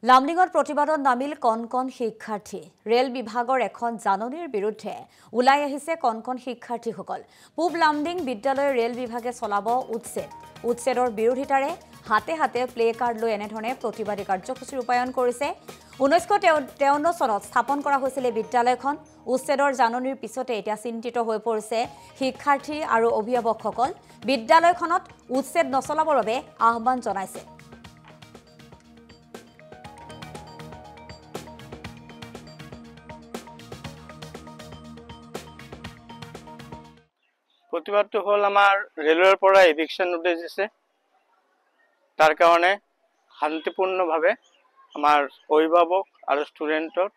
লামডিঙত প্ৰতিবাদত নামিল কণ শিক্ষাৰ্থী ৰেল বিভাগৰ এখন জাননীৰ বিৰুদ্ধে ওলাই আহিছে কণ শিক্ষাৰ্থীসকল পূব লামডিং বিদ্যালয়ৰ ৰেল বিভাগে চলাব উচ্ছেদৰ বিৰোধিতাৰে হাতে হাতে প্লে কাৰ্ড লৈ এনেধৰণে প্ৰতিবাদী কাৰ্যসূচী ৰূপায়ণ কৰিছে 1953 চনত স্থাপন কৰা হৈছিল বিদ্যালয়খন উচ্ছেদৰ জাননীৰ পিছতে এতিয়া চিন্তিত হৈ পৰিছে শিক্ষাৰ্থী আৰু অভিভাৱকসকল বিদ্যালয়খনত উচ্ছেদ নচলাবৰ বাবে আহ্বান জনাইছে প্ৰতিবাদটো হল আমাৰ ৰেলৱেৰ পৰা এভিকশন নোটিছ দিছে তাৰ কাৰণে শান্তিপূৰ্ণভাৱে আমাৰ অভিভাৱক আৰু ষ্টুডেণ্টৰ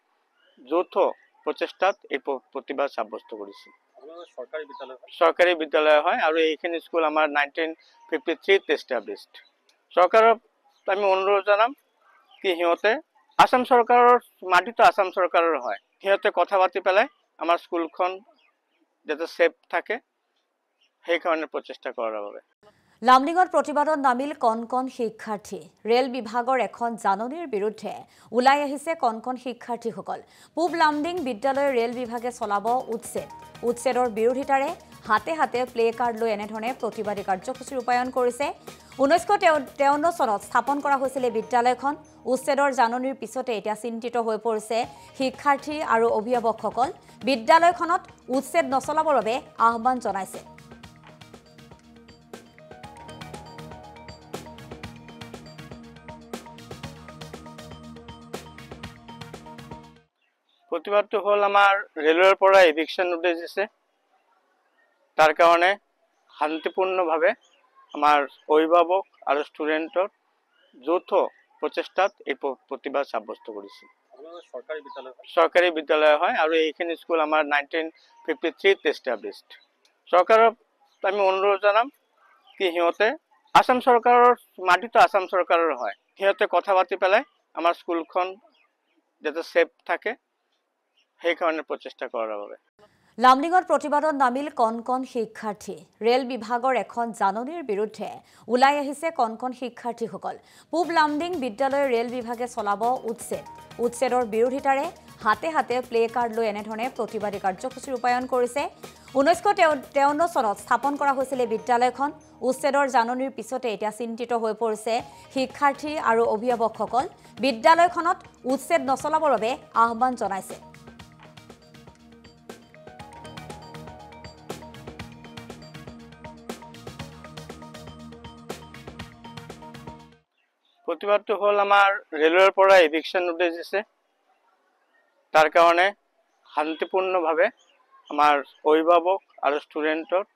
যৌথ প্ৰচেষ্টাত এই প্ৰতিবাদ সাব্যস্ত কৰিছে চৰকাৰী বিদ্যালয় হয় আৰু এইখিনি স্কুল আমাৰ 1953 এষ্টাব্লিছড চৰকাৰক আমি অনুৰোধ জনাম কি সিহঁতে আসাম চৰকাৰৰ মাটিটো আসাম চৰকাৰৰ হয় সিহঁতে কথা পাতি পেলাই আমাৰ স্কুলখন যাতে সেফ থাকে সেইকাৰণে প্ৰচেষ্টা কৰাৰ বাবে লামডিঙত প্ৰতিবাদত নামিল কণ শিক্ষাৰ্থী ৰেল বিভাগৰ এখন জাননীৰ বিৰুদ্ধে ওলাই আহিছে কণ শিক্ষাৰ্থীসকল পূব লামডিং বিদ্যালয়ৰ ৰেল বিভাগে চলাব উচ্ছেদৰ বিৰোধিতাৰে হাতে হাতে প্লে কাৰ্ড লৈ এনেধৰণে প্ৰতিবাদী কাৰ্যসূচী ৰূপায়ণ কৰিছে 1953 চনত স্থাপন কৰা হৈছিল বিদ্যালয়খন উচ্ছেদৰ জাননীৰ পিছতে এতিয়া চিন্তিত হৈ পৰিছে শিক্ষাৰ্থী আৰু অভিভাৱকসকল বিদ্যালয়খনত উচ্ছেদ নচলাবৰ বাবে আহ্বান জনাইছে প্ৰতিবাদটো হল আমাৰ ৰেলৱেৰ পৰা এভিকশন নোটিছ দিছে তাৰ কাৰণে শান্তিপূৰ্ণভাৱে আমাৰ অভিভাৱক আৰু ষ্টুডেণ্টৰ যৌথ প্ৰচেষ্টাত এই প্ৰতিবাদ সাব্যস্ত কৰিছে চৰকাৰী বিদ্যালয় হয় আৰু এইখিনি স্কুল আমাৰ 1953 এষ্টাব্লিছড চৰকাৰক আমি অনুৰোধ জনাম কি সিহঁতে আসাম চৰকাৰৰ মাটিটো আসাম চৰকাৰৰ হয় সিহঁতে কথা পাতি পেলাই আমাৰ স্কুলখন যাতে সেফ থাকে সেইকাৰণে প্ৰচেষ্টা কৰাৰ বাবে লামডিঙত প্ৰতিবাদত নামিল কণ শিক্ষাৰ্থী ৰেল বিভাগৰ এখন জাননীৰ বিৰুদ্ধে ওলাই আহিছে কণ শিক্ষাৰ্থীসকল পূব লামডিং বিদ্যালয়ৰ ৰেল বিভাগে চলাব উচ্ছেদৰ বিৰোধিতাৰে হাতে হাতে প্লে কাৰ্ড লৈ এনেধৰণে প্ৰতিবাদী কাৰ্যসূচী ৰূপায়ণ কৰিছে 1953 চনত স্থাপন কৰা হৈছিল বিদ্যালয়খন উচ্ছেদৰ জাননীৰ পিছতে এতিয়া চিন্তিত হৈ পৰিছে শিক্ষাৰ্থী আৰু অভিভাৱকসকল বিদ্যালয়খনত উচ্ছেদ নচলাবৰ বাবে আহ্বান জনাইছে প্ৰতিবাদটো হল আমাৰ ৰেলৱেৰ পৰা এভিকশন নোটিছ দিছে তাৰ কাৰণে শান্তিপূৰ্ণভাৱে আমাৰ অভিভাৱক আৰু ষ্টুডেণ্টৰ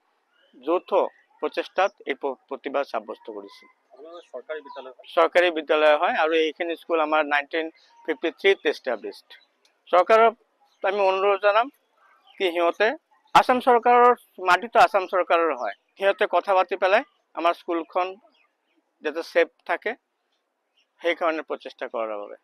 যৌথ প্ৰচেষ্টাত এই প্ৰতিবাদ সাব্যস্ত কৰিছে চৰকাৰী বিদ্যালয় হয় আৰু এইখিনি স্কুল আমাৰ 1953 এষ্টাব্লিছড চৰকাৰক আমি অনুৰোধ জনাম কি সিহঁতে আসাম চৰকাৰৰ মাটিটো আসাম চৰকাৰৰ হয় সিহঁতে কথা পাতি পেলাই আমাৰ স্কুলখন যাতে সেফ থাকে সেইকাৰণে প্ৰচেষ্টা কৰাৰ বাবে